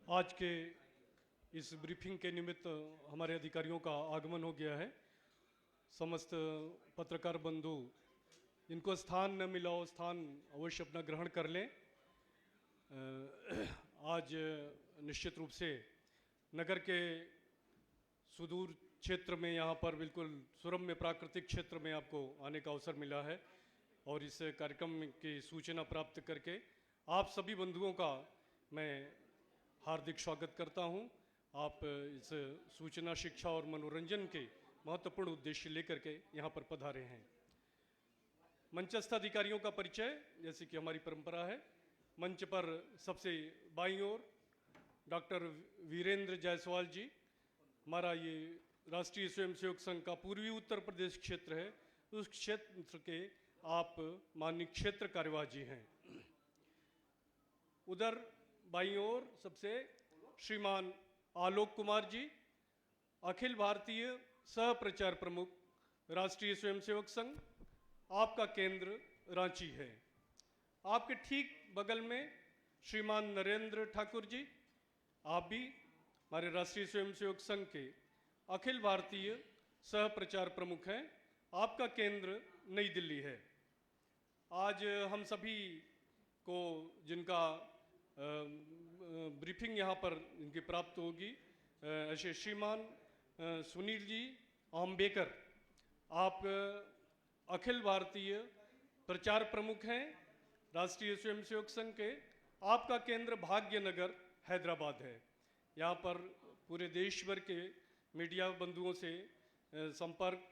आज के इस ब्रीफिंग के निमित्त हमारे अधिकारियों का आगमन हो गया है। समस्त पत्रकार बंधु, इनको स्थान न मिला हो स्थान अवश्य अपना ग्रहण कर लें। आज निश्चित रूप से नगर के सुदूर क्षेत्र में, यहाँ पर बिल्कुल सुरम्य प्राकृतिक क्षेत्र में आपको आने का अवसर मिला है और इस कार्यक्रम की सूचना प्राप्त करके आप सभी बंधुओं का मैं हार्दिक स्वागत करता हूं। आप इस सूचना, शिक्षा और मनोरंजन के महत्वपूर्ण उद्देश्य लेकर के यहाँ पर पधारे हैं। मंचस्थ अधिकारियों का परिचय, जैसे कि हमारी परंपरा है। मंच पर सबसे बाईं ओर डॉक्टर वीरेंद्र जायसवाल जी, हमारा ये राष्ट्रीय स्वयंसेवक संघ का पूर्वी उत्तर प्रदेश क्षेत्र है, उस क्षेत्र के आप माननीय क्षेत्र कार्यवाह जी हैं। उधर बाईं ओर सबसे श्रीमान आलोक कुमार जी, अखिल भारतीय सह प्रचार प्रमुख, राष्ट्रीय स्वयंसेवक संघ, आपका केंद्र रांची है। आपके ठीक बगल में श्रीमान नरेंद्र ठाकुर जी, आप भी हमारे राष्ट्रीय स्वयंसेवक संघ के अखिल भारतीय सह प्रचार प्रमुख हैं। आपका केंद्र नई दिल्ली है। आज हम सभी को जिनका ब्रीफिंग यहाँ पर इनकी प्राप्त होगी, ऐसे श्रीमान सुनील जी आम्बेकर, आप अखिल भारतीय प्रचार प्रमुख हैं राष्ट्रीय स्वयंसेवक संघ के। आपका केंद्र भाग्यनगर हैदराबाद है। यहाँ पर पूरे देश भर के मीडिया बंधुओं से संपर्क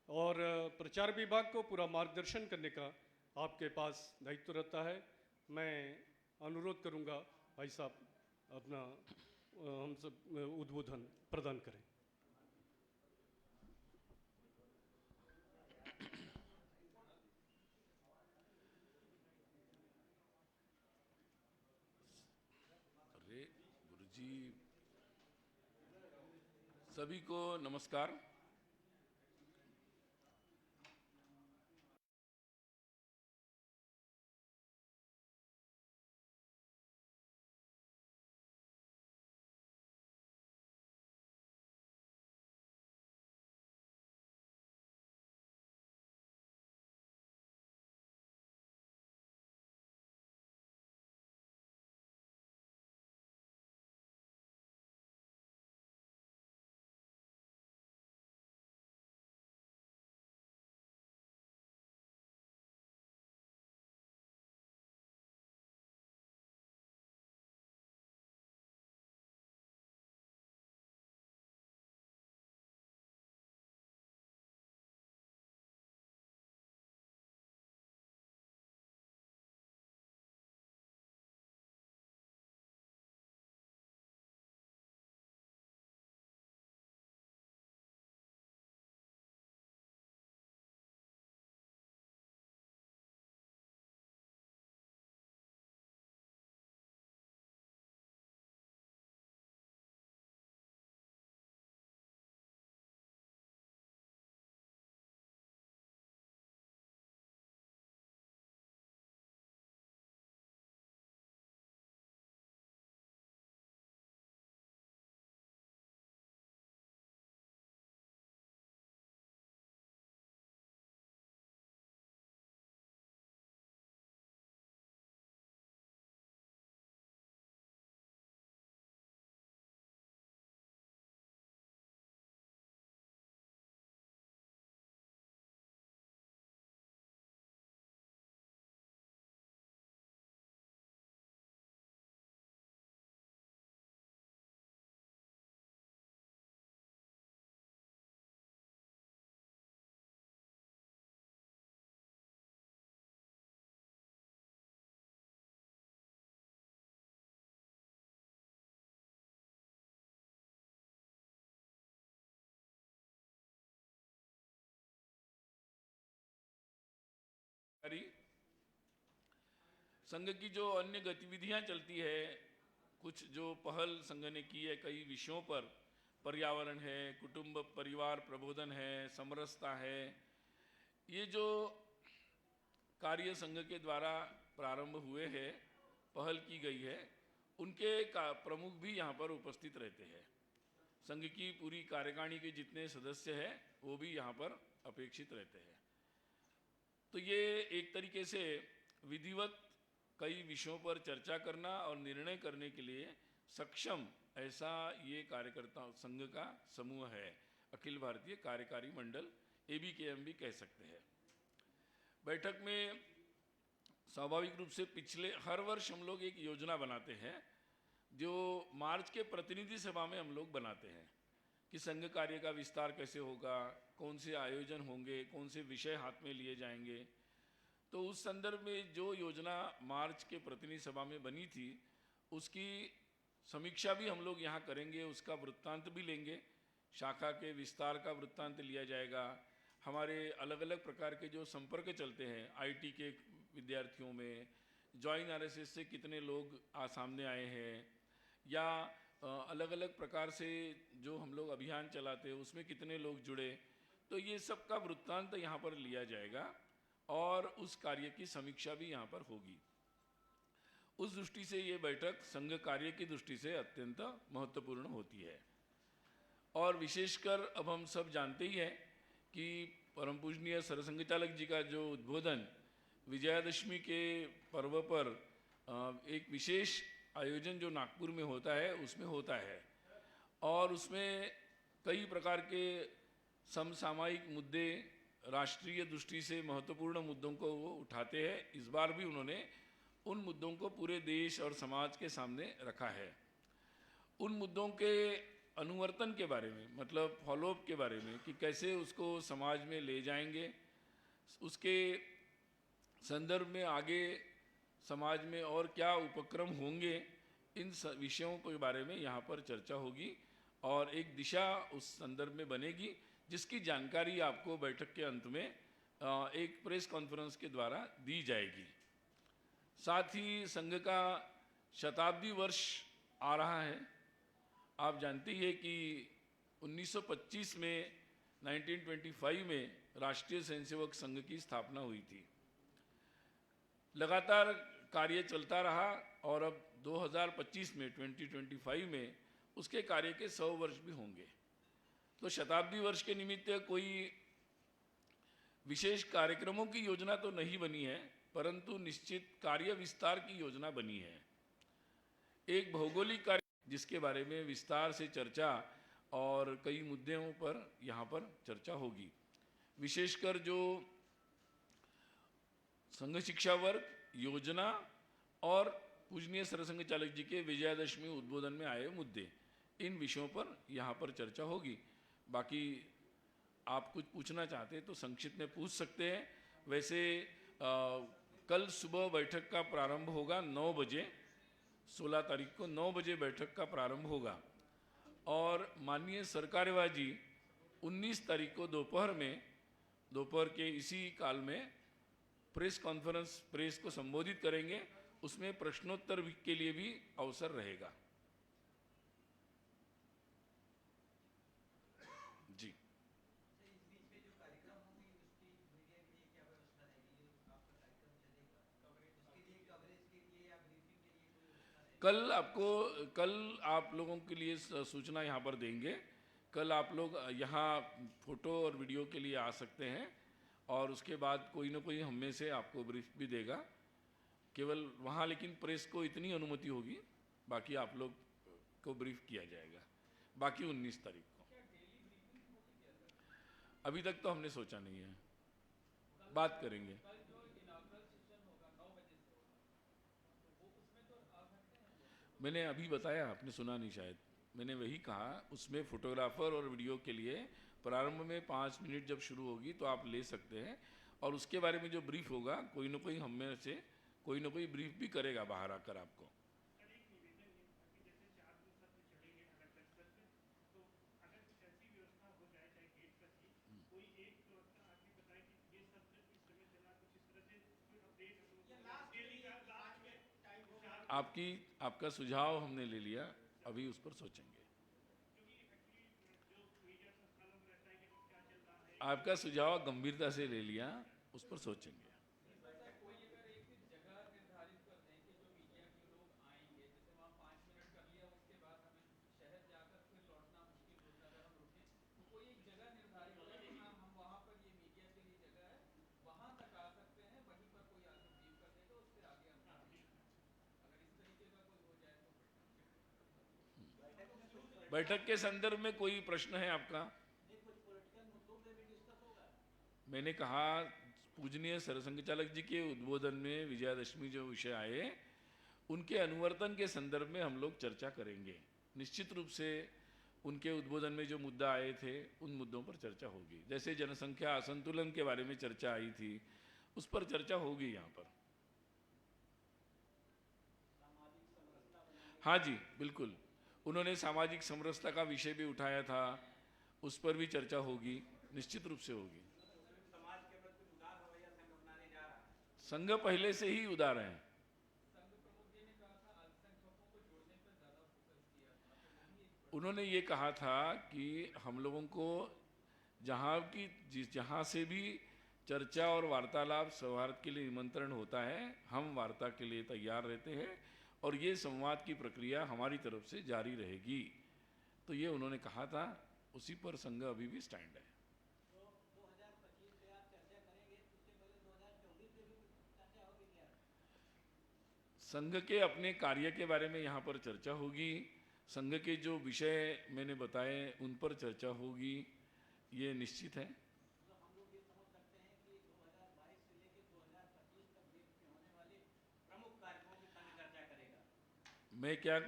और प्रचार विभाग को पूरा मार्गदर्शन करने का आपके पास दायित्व रहता है। मैं अनुरोध करूंगा भाई साहब अपना हम सब उद्बोधन प्रदान करें। अरे गुरुजी, सभी को नमस्कार। संघ की जो अन्य गतिविधियां चलती है, कुछ जो पहल संघ ने की है कई विषयों पर, पर्यावरण है, कुटुंब परिवार प्रबोधन है, समरसता है, ये जो कार्य संघ के द्वारा प्रारंभ हुए हैं, पहल की गई है, उनके प्रमुख भी यहाँ पर उपस्थित रहते हैं। संघ की पूरी कार्यकारिणी के जितने सदस्य हैं वो भी यहाँ पर अपेक्षित रहते हैं। तो ये एक तरीके से विधिवत कई विषयों पर चर्चा करना और निर्णय करने के लिए सक्षम ऐसा ये कार्यकर्ता संघ का समूह है, अखिल भारतीय कार्यकारी मंडल, ABKM भी कह सकते हैं। बैठक में स्वाभाविक रूप से पिछले हर वर्ष हम लोग एक योजना बनाते हैं जो मार्च के प्रतिनिधि सभा में हम लोग बनाते हैं कि संघ कार्य का विस्तार कैसे होगा, कौन से आयोजन होंगे, कौन से विषय हाथ में लिए जाएंगे। तो उस संदर्भ में जो योजना मार्च के प्रतिनिधि सभा में बनी थी उसकी समीक्षा भी हम लोग यहाँ करेंगे, उसका वृत्तांत भी लेंगे, शाखा के विस्तार का वृत्तांत लिया जाएगा। हमारे अलग अलग प्रकार के जो संपर्क चलते हैं IT के विद्यार्थियों में, जॉइन RSS से कितने लोग सामने आए हैं, या अलग अलग प्रकार से जो हम लोग अभियान चलाते हैं उसमें कितने लोग जुड़े, तो ये सब का वृत्तांत यहाँ पर लिया जाएगा और उस कार्य की समीक्षा भी यहाँ पर होगी। उस दृष्टि से ये बैठक संघ कार्य की दृष्टि से अत्यंत महत्वपूर्ण होती है। और विशेषकर अब हम सब जानते ही हैं कि परम पूजनीय सरसंघ चालक जी का जो उद्बोधन विजयादशमी के पर्व पर एक विशेष आयोजन जो नागपुर में होता है उसमें होता है, और उसमें कई प्रकार के समसामयिक मुद्दे, राष्ट्रीय दृष्टि से महत्वपूर्ण मुद्दों को वो उठाते हैं। इस बार भी उन्होंने उन मुद्दों को पूरे देश और समाज के सामने रखा है। उन मुद्दों के अनुवर्तन के बारे में, मतलब फॉलोअप के बारे में कि कैसे उसको समाज में ले जाएंगे, उसके संदर्भ में आगे समाज में और क्या उपक्रम होंगे, इन विषयों के बारे में यहाँ पर चर्चा होगी और एक दिशा उस संदर्भ में बनेगी जिसकी जानकारी आपको बैठक के अंत में एक प्रेस कॉन्फ्रेंस के द्वारा दी जाएगी। साथ ही संघ का शताब्दी वर्ष आ रहा है। आप जानते ही हैं कि 1925 में 1925 में राष्ट्रीय स्वयंसेवक संघ की स्थापना हुई थी। लगातार कार्य चलता रहा और अब 2025 में 2025 में उसके कार्य के 100 वर्ष भी होंगे। तो शताब्दी वर्ष के निमित्त कोई विशेष कार्यक्रमों की योजना तो नहीं बनी है, परंतु निश्चित कार्य विस्तार की योजना बनी है। एक भौगोलिक कार्य जिसके बारे में विस्तार से चर्चा और कई मुद्दों पर यहाँ पर चर्चा होगी। विशेषकर जो संघ शिक्षा वर्ग योजना और पूजनीय सरसंघ चालक जी के विजयादशमी उद्बोधन में आए मुद्दे, इन विषयों पर यहाँ पर चर्चा होगी। बाकी आप कुछ पूछना चाहते हैं तो संक्षिप्त में पूछ सकते हैं। वैसे कल सुबह बैठक का प्रारंभ होगा 9 बजे, 16 तारीख को 9 बजे बैठक का प्रारंभ होगा और माननीय सरकार्यवाह जी 19 तारीख को दोपहर के इसी काल में प्रेस कॉन्फ्रेंस, प्रेस को संबोधित करेंगे। उसमें प्रश्नोत्तर के लिए भी अवसर रहेगा। जी, कल आप लोगों के लिए सूचना यहाँ पर देंगे। कल आप लोग यहाँ फोटो और वीडियो के लिए आ सकते हैं और उसके बाद कोई ना कोई हम में से आपको ब्रीफ भी देगा। केवल वहाँ लेकिन प्रेस को इतनी अनुमति होगी, बाकी आप लोग को ब्रीफ किया जाएगा। बाकी 19 तारीख को। अभी तक तो हमने सोचा नहीं है, बात करेंगे। मैंने अभी बताया, आपने सुना नहीं शायद। मैंने वही कहा, उसमें फोटोग्राफर और वीडियो के लिए प्रारंभ में 5 मिनट जब शुरू होगी तो आप ले सकते हैं और उसके बारे में जो ब्रीफ होगा कोई ना कोई हम में से कोई ना कोई ब्रीफ भी करेगा बाहर आकर आपको। आपका सुझाव हमने ले लिया, अभी उस पर सोचेंगे। आपका सुझाव गंभीरता से ले लिया, उस पर सोचेंगे। बैठक के संदर्भ में कोई प्रश्न है आपका? मैंने कहा पूजनीय सरसंघ चालक जी के उद्बोधन में विजयादशमी जो विषय आए उनके अनुवर्तन के संदर्भ में हम लोग चर्चा करेंगे। निश्चित रूप से उनके उद्बोधन में जो मुद्दा आए थे उन मुद्दों पर चर्चा होगी। जैसे जनसंख्या असंतुलन के बारे में चर्चा आई थी, उस पर चर्चा होगी यहाँ पर। हाँ जी, बिल्कुल। उन्होंने सामाजिक समरसता का विषय भी उठाया था, उस पर भी चर्चा होगी, निश्चित रूप से होगी। संघ पहले से ही उदार है। उन्होंने ये कहा था कि हम लोगों को जहाँ से भी चर्चा और वार्तालाप सौहार्द के लिए निमंत्रण होता है, हम वार्ता के लिए तैयार रहते हैं और ये संवाद की प्रक्रिया हमारी तरफ से जारी रहेगी। तो ये उन्होंने कहा था, उसी पर संघ अभी भी स्टैंड है। संघ के अपने कार्य के बारे में यहाँ पर चर्चा होगी। संघ के जो विषय मैंने बताए उन पर चर्चा होगी, ये निश्चित है।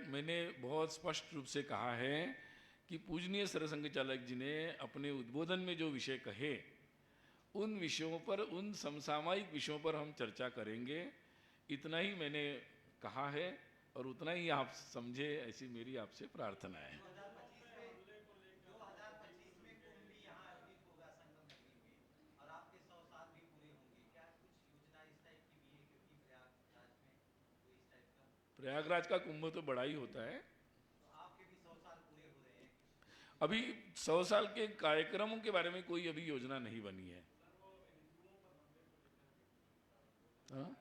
मैंने बहुत स्पष्ट रूप से कहा है कि पूजनीय सरसंघ चालक जी ने अपने उद्बोधन में जो विषय कहे उन विषयों पर, उन समसामयिक विषयों पर हम चर्चा करेंगे। इतना ही मैंने कहा है और उतना ही आप समझे, ऐसी मेरी आपसे प्रार्थना है। प्रयागराज का कुंभ तो बड़ा ही होता है। अभी 100 साल के कार्यक्रमों के बारे में कोई अभी योजना नहीं बनी है। हाँ?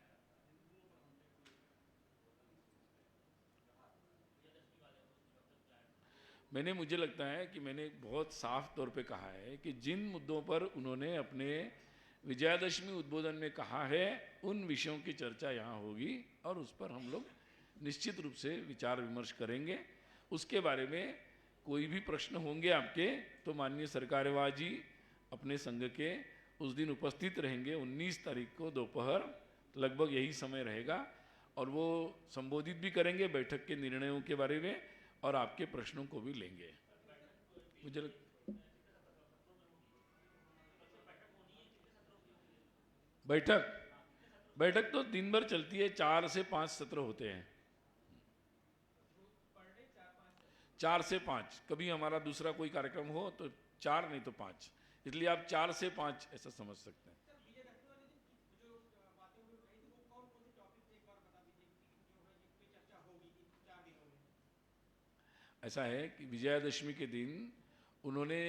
मुझे लगता है कि मैंने बहुत साफ तौर पे कहा है कि जिन मुद्दों पर उन्होंने अपने विजयादशमी उद्बोधन में कहा है उन विषयों की चर्चा यहाँ होगी और उस पर हम लोग निश्चित रूप से विचार विमर्श करेंगे। उसके बारे में कोई भी प्रश्न होंगे आपके तो माननीय सरकारेवा जी अपने संघ के उस दिन उपस्थित रहेंगे। 19 तारीख को दोपहर लगभग यही समय रहेगा और वो संबोधित भी करेंगे बैठक के निर्णयों के बारे में और आपके प्रश्नों को भी लेंगे। मुझे बैठक तो दिन भर चलती है, 4 से 5 सत्र होते हैं। 4 से 5, कभी हमारा दूसरा कोई कार्यक्रम हो तो 4 नहीं तो 5, इसलिए आप 4 से 5 ऐसा समझ सकते हैं। ऐसा है कि विजयादशमी के दिन उन्होंने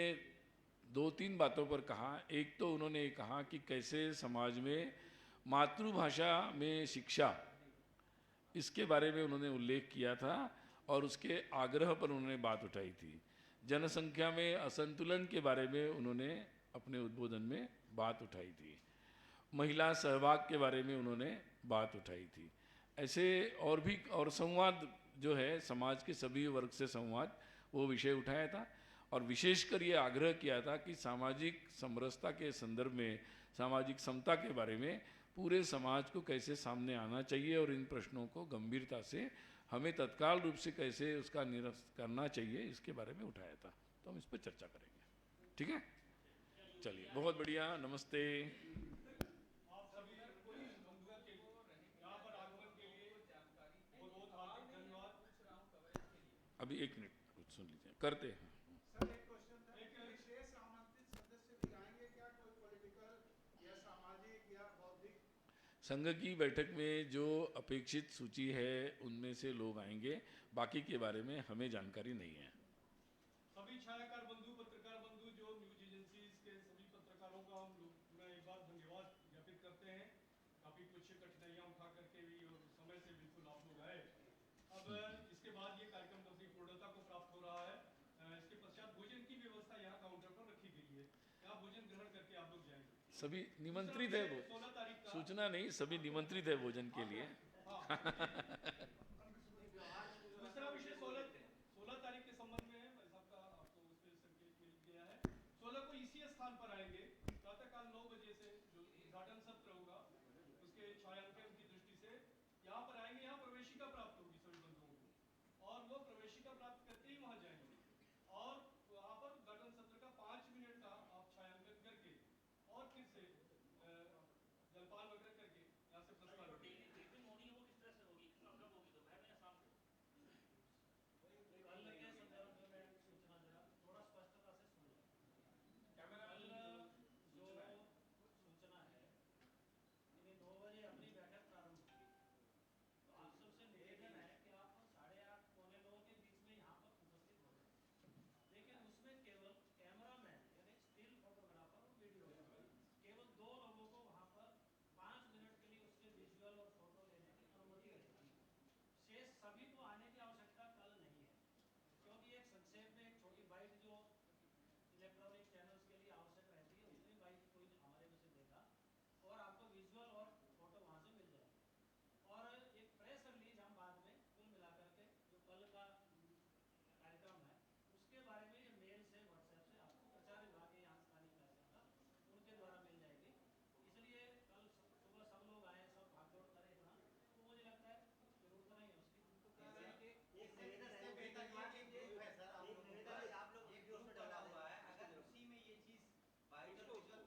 2-3 बातों पर कहा। एक तो उन्होंने कहा कि कैसे समाज में मातृभाषा में शिक्षा, इसके बारे में उन्होंने उल्लेख किया था और उसके आग्रह पर उन्होंने बात उठाई थी। जनसंख्या में असंतुलन के बारे में उन्होंने अपने उद्बोधन में बात उठाई थी। महिला सहभाग के बारे में उन्होंने बात उठाई थी। ऐसे और भी, और संवाद जो है समाज के सभी वर्ग से संवाद, वो विषय उठाया था और विशेषकर ये आग्रह किया था कि सामाजिक समरसता के संदर्भ में, सामाजिक समता के बारे में पूरे समाज को कैसे सामने आना चाहिए और इन प्रश्नों को गंभीरता से हमें तत्काल रूप से कैसे उसका निरस्त करना चाहिए, इसके बारे में उठाया था। तो हम इस पर चर्चा करेंगे। ठीक है, चलिए, बहुत बढ़िया, नमस्ते। अभी 1 मिनट कुछ सुन लीजिए, करते हैं। संघ की बैठक में जो अपेक्षित सूची है उनमें से लोग आएंगे, बाकी के बारे में हमें जानकारी नहीं है। सभी छायाकार बंधु, पत्रकार बंधु, जो न्यूज एजेंसीज के सभी पत्रकारों का हम लोग एक बार धन्यवाद ज्ञापित करते हैं। काफी कुछ कठिनाइयां उठा करके भी और समय से बिल्कुल आप लोग आए। अब इसके बाद ये कार्यक्रम अपनी पूर्णता को प्राप्त हो रहा है। इसके पश्चात भोजन की व्यवस्था यहाँ काउंटर पर रखी गई है, यहाँ भोजन ग्रहण करके आप लोग जाएंगे। सभी निमंत्रित है, वो सूचना नहीं, सभी निमंत्रित है भोजन के लिए। दूसरा विषय 16 तारीख के संबंध में है। स्थान पर आएंगे प्रातःकाल 9 बजे से जो उद्घाटन सत्र होगा उसके छायांकन की दृष्टि से यहाँ पर आएंगे, यहाँ प्रवेशिका प्राप्त होगी सभी बंधुओं को और वो प्रवेशिका प्राप्त करके ही वहाँ जाएंगे और वहाँ पर उद्घाटन सत्र का 5 मिनट का आप छायांकन करके और फिर से जलपान वगैरह करके यहाँ से प्रस्थान करेंगे। डेली ब्रीफिंग होनी है वो किस तरह से होगी, कब होगी, दोपहर में या शाम को? कल के संदर्भ में मैं सूचना जरा थोड़ा स्पष्टता से सुन लो। कैमरा कल जो सूचना है यानी 9 बजे अपनी बैठक प्रारंभ होगी, तो आप सबसे निवेदन है कि आप 8:30 पौने 9 के बीच में यहाँ पर उपस्थित हो जाए। लेकिन उसमें केवल कैमरामैन यानी स्टिल फोटोग्राफर और वीडियोग्राफर केवल 2 लोगों को वहाँ पर 5 मिनट के लिए उसके विजुअल और फोटो लेने की अनुमति रहेगी। शेष सभी को आने की आवश्यकता कल नहीं है, क्योंकि एक संक्षेप में एक छोटी बाइट जो इलेक्ट्रॉनिक चैनल्स के लिए आवश्यक रहती है उतनी बाइट कोई हमारे में से देगा और आपको विजुअल और फोटो वहाँ से मिल जाएगी। और एक प्रेस रिलीज हम बाद में कुल मिलाकर के जो कल का कार्यक्रम है उसके बारे में ये मेल से व्हाट्सएप से आपको प्रचार विभाग के यहाँ स्थानीय कार्यकर्ता उनके द्वारा मिल जाएगी। इसलिए कल सुबह सब लोग आए, सब भागदौड़ करें इतना, तो मुझे लगता है जरूरत नहीं है उसकी। एक निवेदन है, एक निवेदन है, आप लोग वीडियो में डाला हुआ है, अगर उसी में ये चीज बाइट और विजुअल